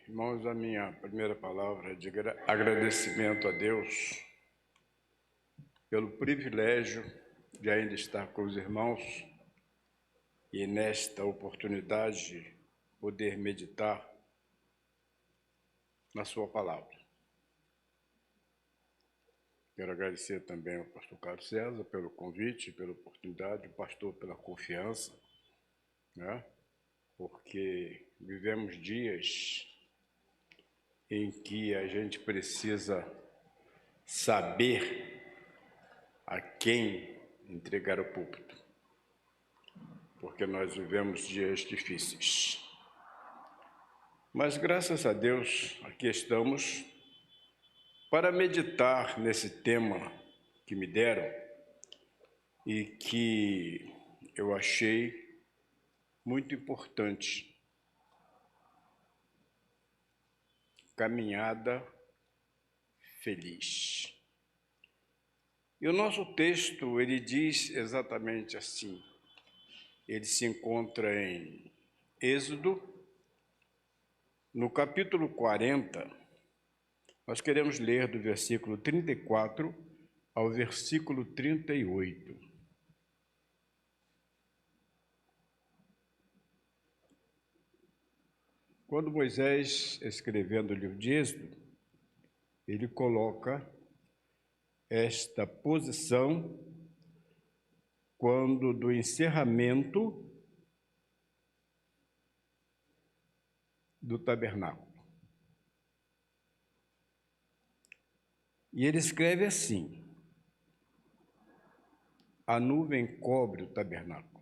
Irmãos, a minha primeira palavra é de agradecimento a Deus pelo privilégio de ainda estar com os irmãos e nesta oportunidade poder meditar na sua palavra. Quero agradecer também ao pastor Carlos César pelo convite, pela oportunidade, o pastor pela confiança, né? Porque vivemos dias em que a gente precisa saber a quem entregar o púlpito, porque nós vivemos dias difíceis. Mas graças a Deus, aqui estamos para meditar nesse tema que me deram e que eu achei muito importante. Caminhada feliz. E o nosso texto, ele diz exatamente assim. Ele se encontra em Êxodo, no capítulo 40. Nós queremos ler do versículo 34 ao versículo 38. Quando Moisés, escrevendo o livro de Êxodo, ele coloca esta posição quando do encerramento do tabernáculo. E ele escreve assim: a nuvem cobre o tabernáculo.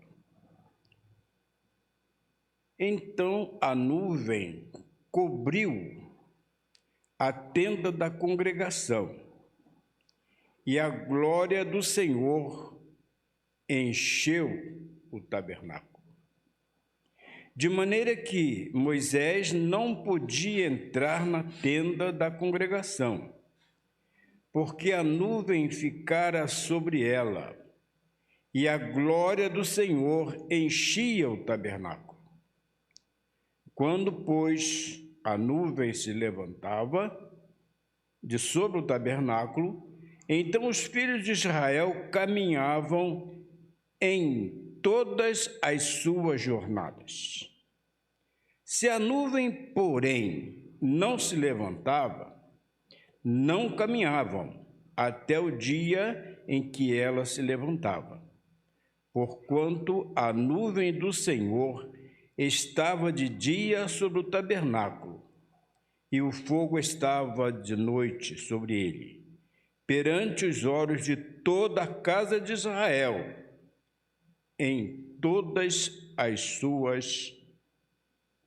Então a nuvem cobriu a tenda da congregação, e a glória do Senhor encheu o tabernáculo. De maneira que Moisés não podia entrar na tenda da congregação, porque a nuvem ficara sobre ela, e a glória do Senhor enchia o tabernáculo. Quando, pois, a nuvem se levantava de sobre o tabernáculo, então os filhos de Israel caminhavam em todas as suas jornadas. Se a nuvem, porém, não se levantava, não caminhavam até o dia em que ela se levantava, porquanto a nuvem do Senhor estava de dia sobre o tabernáculo, e o fogo estava de noite sobre ele, perante os olhos de toda a casa de Israel, em todas as suas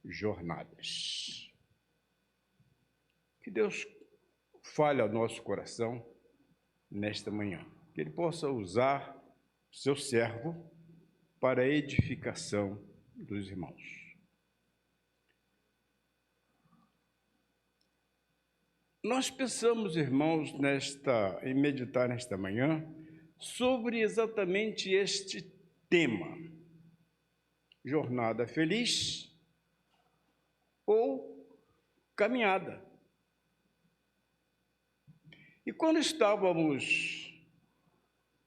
jornadas. Que Deus fale ao nosso coração nesta manhã, que Ele possa usar seu servo para a edificação dos irmãos. Nós pensamos, irmãos, em meditar nesta manhã sobre exatamente este tema: jornada feliz ou caminhada. E quando estávamos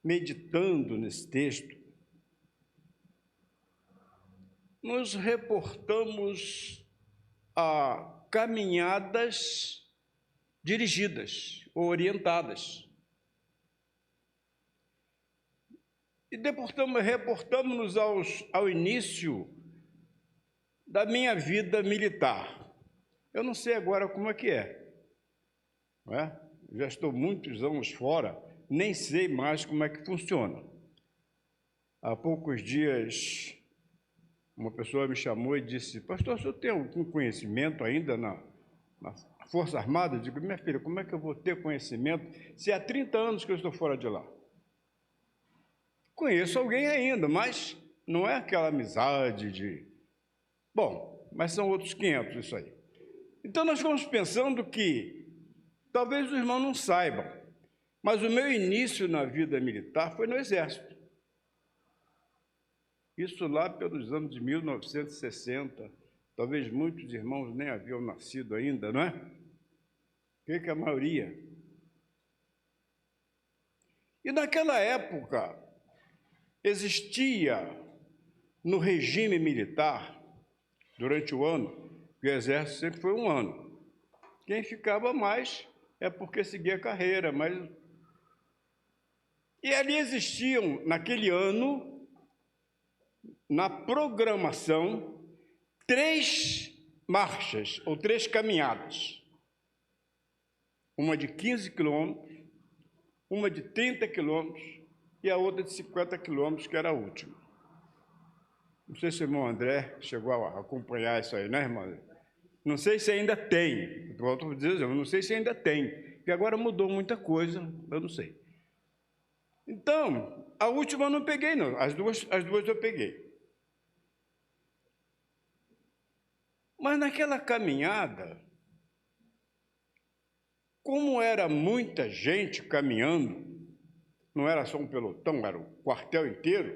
meditando nesse texto, nos reportamos a caminhadas dirigidas ou orientadas. E reportamos-nos ao início da minha vida militar. Eu não sei agora como é que é, não é? Já estou muitos anos fora, nem sei mais como é que funciona. Há poucos dias, uma pessoa me chamou e disse: pastor, o senhor tem algum conhecimento ainda na Força Armada? Eu digo: minha filha, como é que eu vou ter conhecimento se há 30 anos que eu estou fora de lá? Conheço alguém ainda, mas não é aquela amizade de... Bom, mas são outros 500 isso aí. Então nós fomos pensando que talvez os irmãos não saibam, mas o meu início na vida militar foi no Exército. Isso lá pelos anos de 1960 Talvez muitos irmãos nem haviam nascido ainda, não é? Creio que a maioria. E naquela época, existia no regime militar, durante o ano, que o exército sempre foi um ano. Quem ficava mais é porque seguia a carreira, mas... E ali existiam, naquele ano, na programação, 3 marchas, ou 3 caminhadas. Uma de 15 quilômetros, uma de 30 quilômetros e a outra de 50 quilômetros, que era a última. Não sei se o irmão André chegou a acompanhar isso aí, né, irmão? Não sei se ainda tem, volto a dizer, eu não sei se ainda tem, porque agora mudou muita coisa, eu não sei. Então, a última eu não peguei, não, as duas eu peguei. Mas naquela caminhada, como era muita gente caminhando, não era só um pelotão, era o quartel inteiro,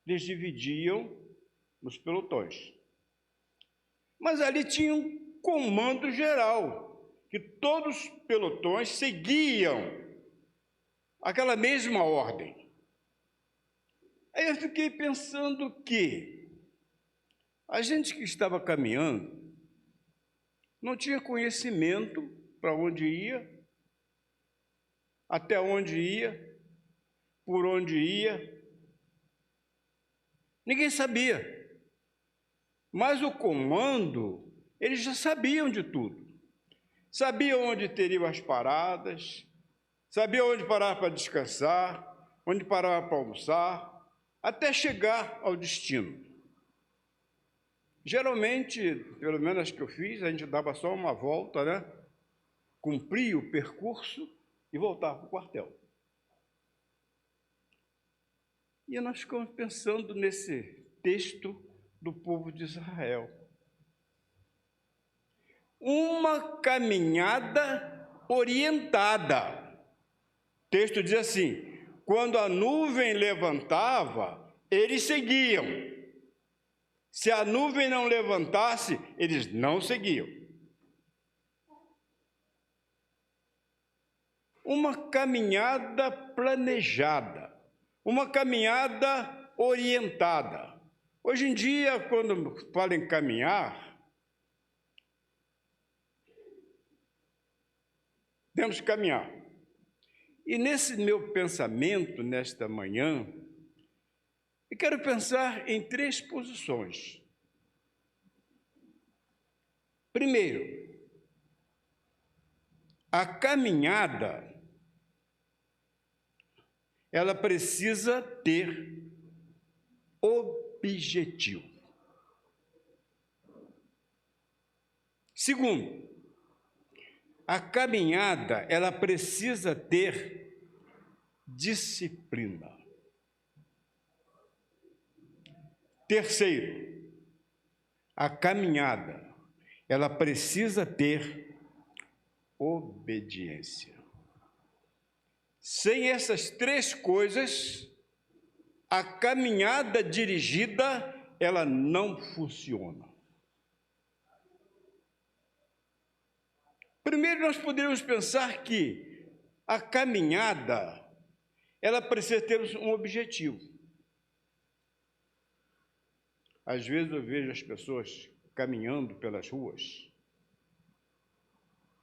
eles dividiam nos pelotões. Mas ali tinha um comando geral, que todos os pelotões seguiam aquela mesma ordem. Aí eu fiquei pensando que a gente que estava caminhando não tinha conhecimento para onde ia, até onde ia, por onde ia. Ninguém sabia. Mas o comando, eles já sabiam de tudo. Sabiam onde teriam as paradas, sabiam onde parar para descansar, onde parar para almoçar, até chegar ao destino. Geralmente, pelo menos as que eu fiz, a gente dava só uma volta, né? Cumpria o percurso e voltava para o quartel. E nós ficamos pensando nesse texto do povo de Israel. Uma caminhada orientada. O texto diz assim: quando a nuvem levantava, eles seguiam. Se a nuvem não levantasse, eles não seguiam. Uma caminhada planejada, uma caminhada orientada. Hoje em dia, quando falo em caminhar, temos que caminhar. E nesse meu pensamento, nesta manhã, eu quero pensar em 3 posições. Primeiro, a caminhada, ela precisa ter objetivo. Segundo, a caminhada, ela precisa ter disciplina. Terceiro, a caminhada, ela precisa ter obediência. Sem essas 3 coisas, a caminhada dirigida, ela não funciona. Primeiro, nós poderíamos pensar que a caminhada, ela precisa ter um objetivo. Às vezes eu vejo as pessoas caminhando pelas ruas,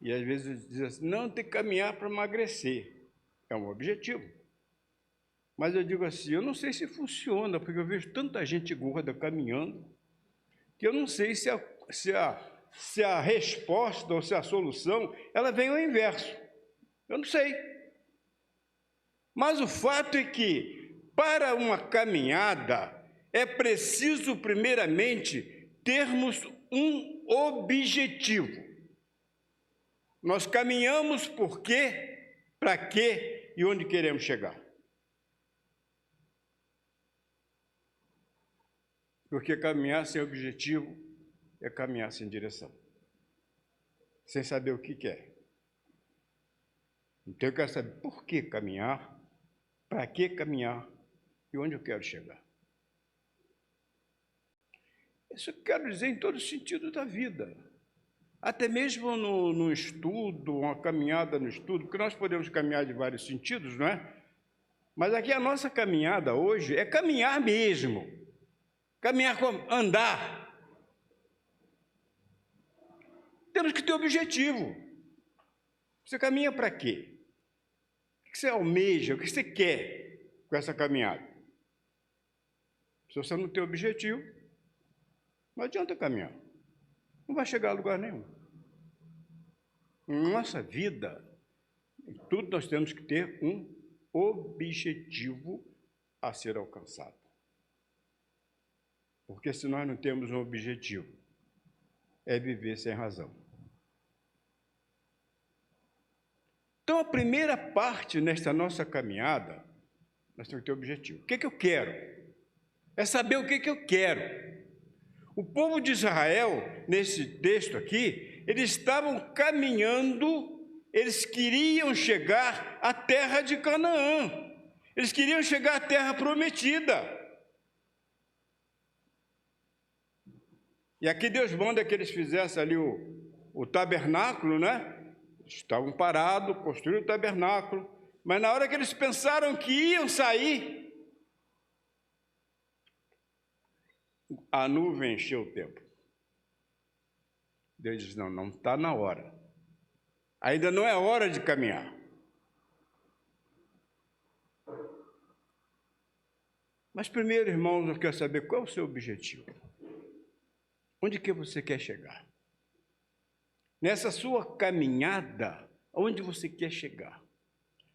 e às vezes dizem assim: não, tem que caminhar para emagrecer. É um objetivo. Mas eu digo assim, eu não sei se funciona, porque eu vejo tanta gente gorda caminhando, que eu não sei se a resposta ou se a solução, ela vem ao inverso. Eu não sei. Mas o fato é que, para uma caminhada, é preciso, primeiramente, termos um objetivo. Nós caminhamos por quê, para quê e onde queremos chegar. Porque caminhar sem objetivo é caminhar sem direção, sem saber o que quer. Então eu quero saber por que caminhar, para que caminhar e onde eu quero chegar. Isso eu quero dizer em todo sentido da vida. Até mesmo no estudo, uma caminhada no estudo, porque nós podemos caminhar de vários sentidos, não é? Mas aqui a nossa caminhada hoje é caminhar mesmo. Caminhar como? Andar. Temos que ter objetivo. Você caminha para quê? O que você almeja? O que você quer com essa caminhada? Se você não tem objetivo, não adianta caminhar. Não vai chegar a lugar nenhum. Em nossa vida, em tudo nós temos que ter um objetivo a ser alcançado. Porque se nós não temos um objetivo, é viver sem razão. Então, a primeira parte nesta nossa caminhada, nós temos que ter objetivo. O que eu quero? É saber o que eu quero. O povo de Israel, nesse texto aqui, eles estavam caminhando, eles queriam chegar à terra de Canaã. Eles queriam chegar à terra prometida. E aqui Deus manda que eles fizessem ali o tabernáculo, né? Estavam parados, construíram o tabernáculo, mas na hora que eles pensaram que iam sair, a nuvem encheu o templo. Deus diz, não está na hora. Ainda não é hora de caminhar. Mas primeiro, irmãos, eu quero saber qual é o seu objetivo. Onde que você quer chegar? Nessa sua caminhada, onde você quer chegar?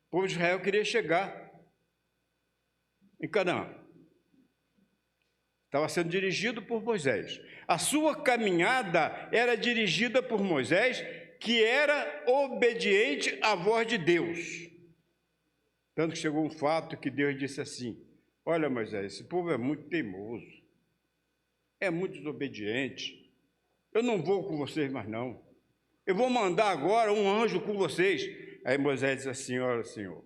O povo de Israel queria chegar em Canaã. Estava sendo dirigido por Moisés. A sua caminhada era dirigida por Moisés, que era obediente à voz de Deus. Tanto que chegou um fato que Deus disse assim, olha Moisés, esse povo é muito teimoso, é muito desobediente, eu não vou com vocês mais não. Eu vou mandar agora um anjo com vocês. Aí Moisés disse assim, olha, Senhor,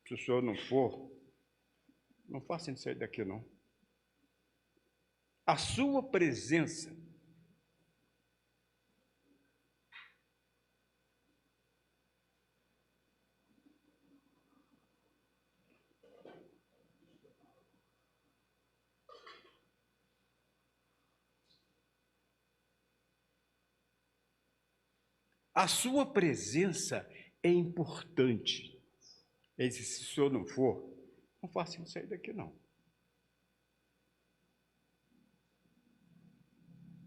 se o Senhor não for, não faça isso sair daqui, não. A sua presença é importante. Ele disse, se o Senhor não for, não faça isso sair daqui, não.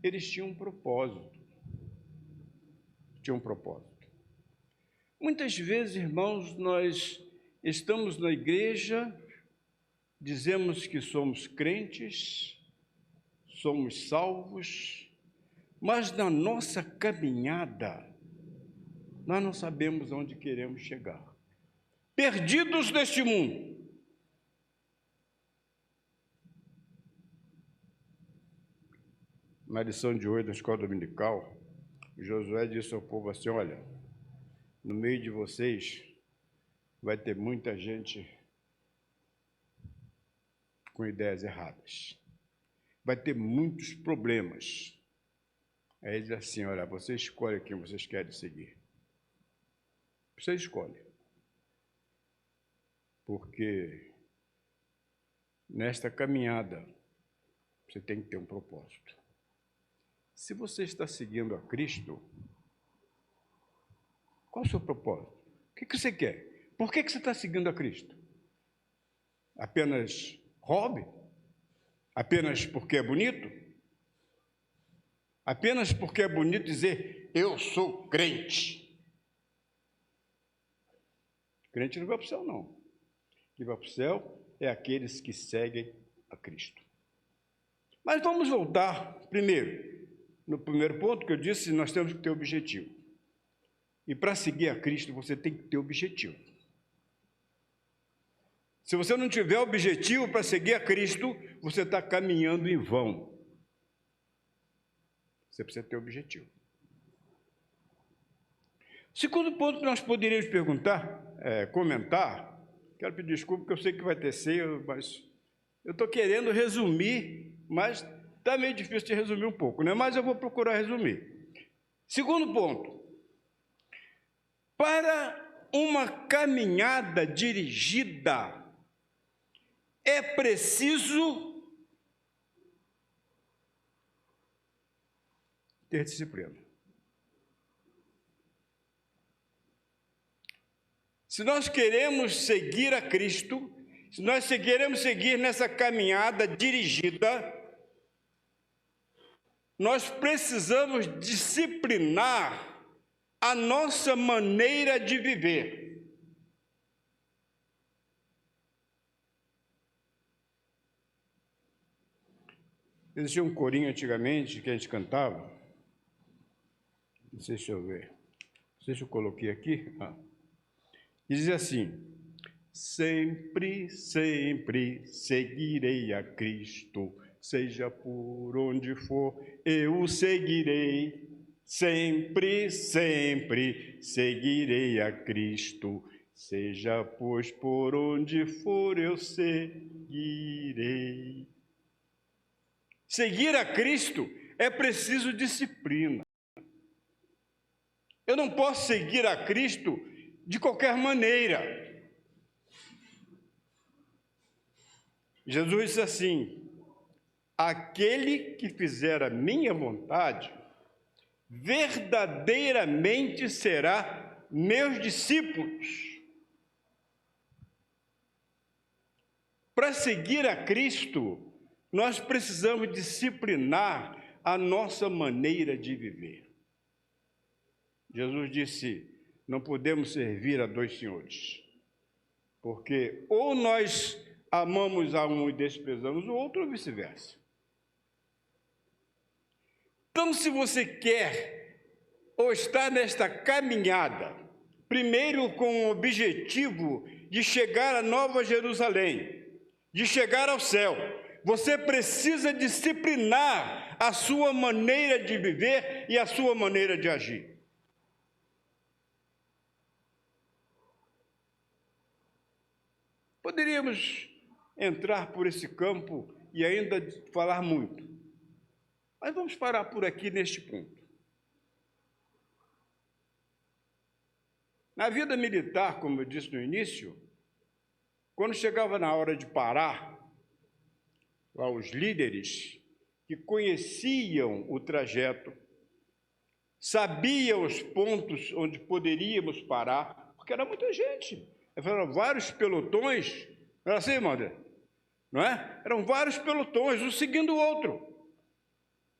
Eles tinham um propósito. Muitas vezes, irmãos, nós estamos na igreja, dizemos que somos crentes, somos salvos, mas na nossa caminhada, nós não sabemos onde queremos chegar. Perdidos neste mundo. Na lição de hoje da escola dominical, Josué disse ao povo assim, olha, no meio de vocês vai ter muita gente com ideias erradas. Vai ter muitos problemas. Aí ele diz assim, olha, você escolhe quem vocês querem seguir. Você escolhe. Porque nesta caminhada você tem que ter um propósito. Se você está seguindo a Cristo, qual é o seu propósito? O que você quer? Por que você está seguindo a Cristo? Apenas hobby? Apenas porque é bonito? Apenas porque é bonito dizer, eu sou crente. Crente não vai para o céu, não. Quem vai para o céu é aqueles que seguem a Cristo. Mas vamos voltar, primeiro, no primeiro ponto que eu disse, nós temos que ter objetivo. E para seguir a Cristo, você tem que ter objetivo. Se você não tiver objetivo para seguir a Cristo, você está caminhando em vão. Você precisa ter objetivo. Segundo ponto que nós poderíamos comentar, quero pedir desculpa porque eu sei que vai ter ceia, mas eu estou querendo resumir, mas Está meio difícil de resumir um pouco, né? Mas eu vou procurar resumir. Segundo ponto. Para uma caminhada dirigida, é preciso ter disciplina. Se nós queremos seguir a Cristo, se nós queremos seguir nessa caminhada dirigida, nós precisamos disciplinar a nossa maneira de viver. Existia um corinho antigamente que a gente cantava, não sei se eu ver, não sei se eu coloquei aqui, e dizia assim: sempre, sempre seguirei a Cristo, seja por onde for, eu o seguirei. Sempre, sempre seguirei a Cristo, seja pois por onde for, eu seguirei. Seguir a Cristo é preciso disciplina. Eu não posso seguir a Cristo de qualquer maneira. Jesus disse assim: aquele que fizer a minha vontade, verdadeiramente será meus discípulos. Para seguir a Cristo, nós precisamos disciplinar a nossa maneira de viver. Jesus disse: não podemos servir a dois senhores, porque ou nós amamos a um e desprezamos o outro, ou vice-versa. Então, se você quer ou está nesta caminhada, primeiro com o objetivo de chegar à Nova Jerusalém, de chegar ao céu, você precisa disciplinar a sua maneira de viver e a sua maneira de agir. Poderíamos entrar por esse campo e ainda falar muito, mas vamos parar por aqui neste ponto. Na vida militar, como eu disse no início, quando chegava na hora de parar, lá os líderes que conheciam o trajeto, sabiam os pontos onde poderíamos parar, porque era muita gente, eram vários pelotões, não era assim, irmão André? Não é? Eram vários pelotões, um seguindo o outro.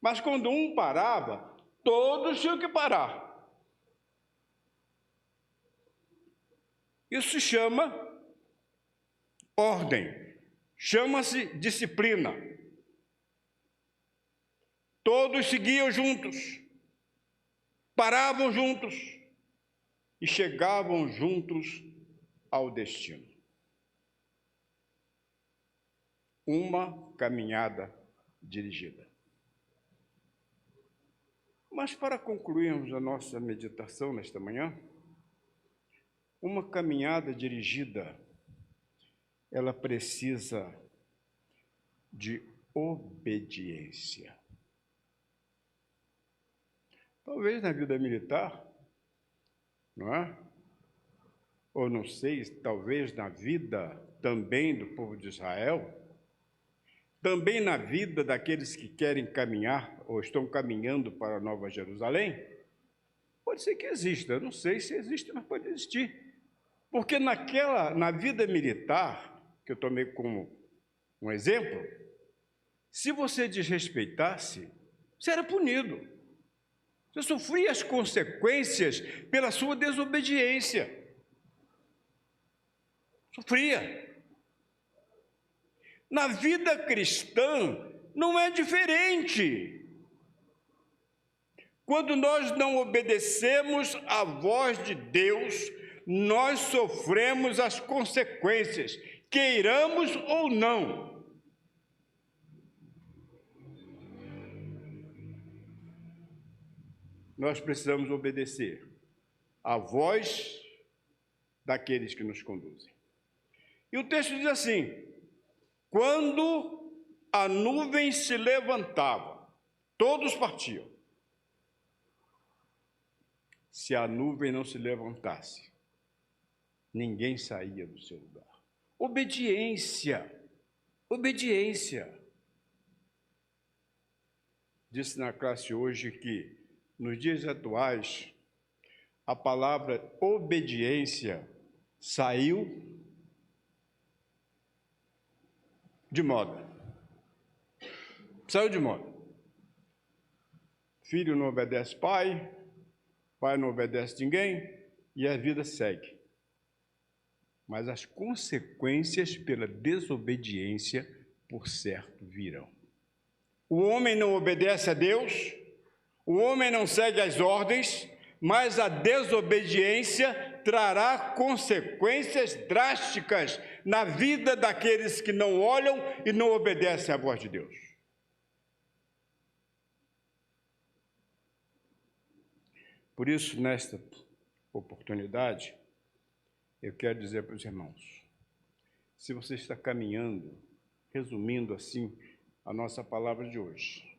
Mas quando um parava, todos tinham que parar. Isso se chama ordem, chama-se disciplina. Todos seguiam juntos, paravam juntos e chegavam juntos ao destino. Uma caminhada dirigida. Mas para concluirmos a nossa meditação nesta manhã, uma caminhada dirigida, ela precisa de obediência. Talvez na vida militar, não é? Ou não sei, talvez na vida também do povo de Israel, também na vida daqueles que querem caminhar ou estão caminhando para a Nova Jerusalém, pode ser que exista, eu não sei se existe, mas pode existir. Porque na vida militar, que eu tomei como um exemplo, se você desrespeitasse, você era punido. Você sofria as consequências pela sua desobediência. Sofria. Na vida cristã, não é diferente. Quando nós não obedecemos à voz de Deus, nós sofremos as consequências, queiramos ou não. Nós precisamos obedecer à voz daqueles que nos conduzem. E o texto diz assim: quando a nuvem se levantava, todos partiam. Se a nuvem não se levantasse, ninguém saía do seu lugar. Obediência, obediência. Disse na classe hoje que, nos dias atuais, a palavra obediência saiu de moda. Saiu de moda. Filho não obedece pai, pai não obedece ninguém, e a vida segue. Mas as consequências pela desobediência, por certo, virão. O homem não obedece a Deus, o homem não segue as ordens, mas a desobediência trará consequências drásticas na vida daqueles que não olham e não obedecem à voz de Deus. Por isso, nesta oportunidade, eu quero dizer para os irmãos, se você está caminhando, resumindo assim a nossa palavra de hoje,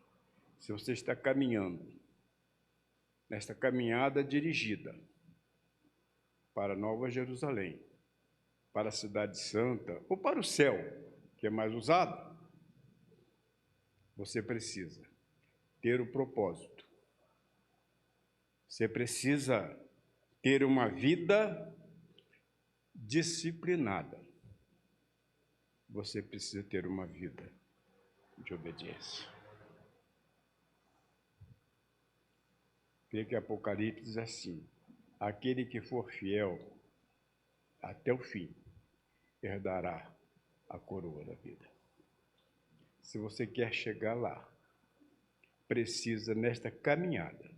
se você está caminhando, nesta caminhada dirigida para Nova Jerusalém, para a Cidade Santa ou para o céu, que é mais usado, você precisa ter o propósito. Você precisa ter uma vida disciplinada. Você precisa ter uma vida de obediência. Vê que Apocalipse diz assim: aquele que for fiel até o fim, herdará a coroa da vida. Se você quer chegar lá, precisa, nesta caminhada,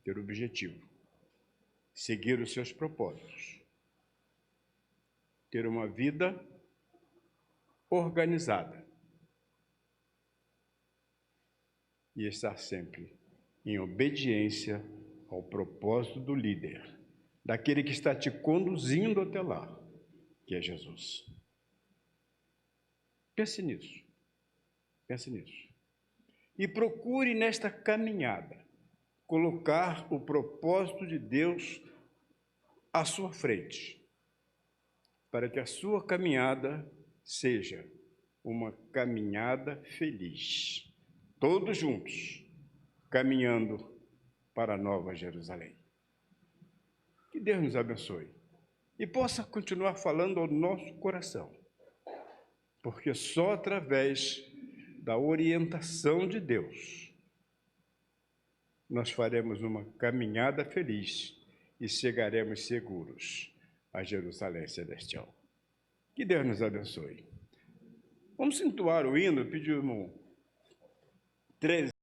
ter objetivo, seguir os seus propósitos, ter uma vida organizada e estar sempre em obediência ao propósito do líder, daquele que está te conduzindo até lá, que é Jesus. Pense nisso, pense nisso. E procure nesta caminhada colocar o propósito de Deus à sua frente, para que a sua caminhada seja uma caminhada feliz, todos juntos, caminhando para a Nova Jerusalém. Que Deus nos abençoe e possa continuar falando ao nosso coração, porque só através da orientação de Deus nós faremos uma caminhada feliz e chegaremos seguros a Jerusalém Celestial. Que Deus nos abençoe. Vamos entoar o hino, pedir o irmão 13.